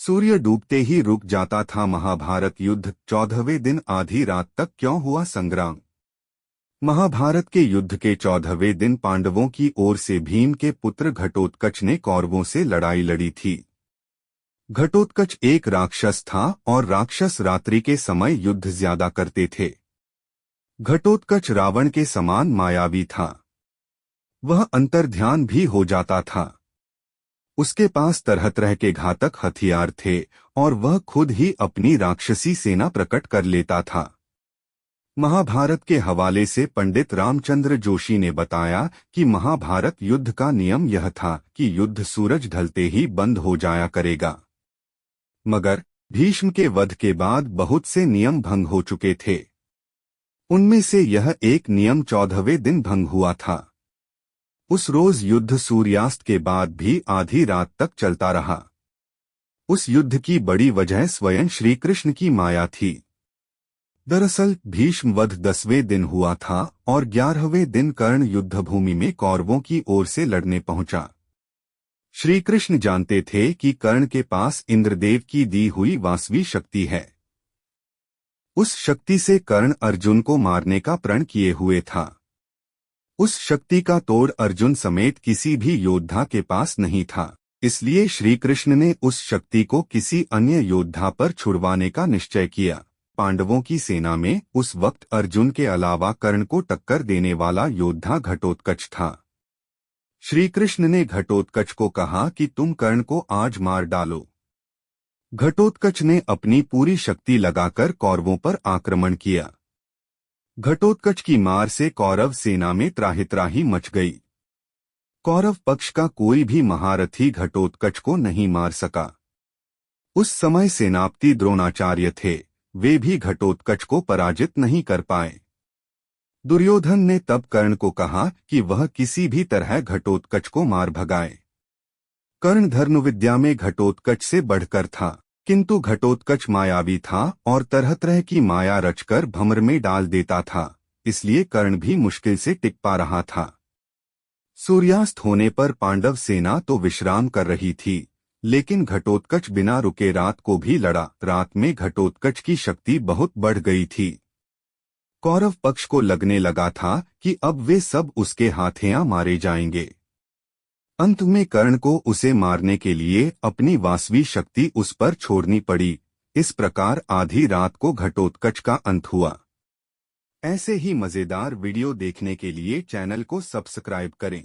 सूर्य डूबते ही रुक जाता था महाभारत युद्ध। 14वें दिन आधी रात तक क्यों हुआ संग्राम। महाभारत के युद्ध के 14वें दिन पांडवों की ओर से भीम के पुत्र घटोत्कच ने कौरवों से लड़ाई लड़ी थी। घटोत्कच एक राक्षस था और राक्षस रात्रि के समय युद्ध ज्यादा करते थे। घटोत्कच रावण के समान मायावी था। वह अंतर्ध्यान भी हो जाता था। उसके पास तरह तरह के घातक हथियार थे और वह खुद ही अपनी राक्षसी सेना प्रकट कर लेता था। महाभारत के हवाले से पंडित रामचंद्र जोशी ने बताया कि महाभारत युद्ध का नियम यह था कि युद्ध सूरज ढलते ही बंद हो जाया करेगा। मगर भीष्म के वध के बाद बहुत से नियम भंग हो चुके थे। उनमें से यह एक नियम 14वें दिन भंग हुआ था। उस रोज युद्ध सूर्यास्त के बाद भी आधी रात तक चलता रहा। उस युद्ध की बड़ी वजह स्वयं श्री कृष्ण की माया थी। दरअसल भीष्म वध 10वें दिन हुआ था और 11वें दिन कर्ण युद्धभूमि में कौरवों की ओर से लड़ने पहुंचा। श्री कृष्ण जानते थे कि कर्ण के पास इंद्रदेव की दी हुई वासवी शक्ति है। उस शक्ति से कर्ण अर्जुन को मारने का प्रण किए हुए था। उस शक्ति का तोड़ अर्जुन समेत किसी भी योद्धा के पास नहीं था। इसलिए श्री कृष्ण ने उस शक्ति को किसी अन्य योद्धा पर छुड़वाने का निश्चय किया। पांडवों की सेना में उस वक्त अर्जुन के अलावा कर्ण को टक्कर देने वाला योद्धा घटोत्कच था। श्री कृष्ण ने घटोत्कच को कहा कि तुम कर्ण को आज मार डालो। घटोत्कच ने अपनी पूरी शक्ति लगाकर कौरवों पर आक्रमण किया। घटोत्कच की मार से कौरव सेना में त्राहि मच गई। कौरव पक्ष का कोई भी महारथी घटोत्कच को नहीं मार सका। उस समय सेनापति द्रोणाचार्य थे, वे भी घटोत्कच को पराजित नहीं कर पाए। दुर्योधन ने तब कर्ण को कहा कि वह किसी भी तरह घटोत्कच को मार भगाए। कर्ण धनुर्विद्या में घटोत्कच से बढ़कर था, किंतु घटोत्कच मायावी था और तरह तरह की माया रचकर भंवर में डाल देता था। इसलिए कर्ण भी मुश्किल से टिक पा रहा था। सूर्यास्त होने पर पांडव सेना तो विश्राम कर रही थी, लेकिन घटोत्कच बिना रुके रात को भी लड़ा। रात में घटोत्कच की शक्ति बहुत बढ़ गई थी। कौरव पक्ष को लगने लगा था कि अब वे सब उसके हाथें मारे जाएंगे। अंत में कर्ण को उसे मारने के लिए अपनी वासवी शक्ति उस पर छोड़नी पड़ी। इस प्रकार आधी रात को घटोत्कच का अंत हुआ। ऐसे ही मजेदार वीडियो देखने के लिए चैनल को सब्सक्राइब करें।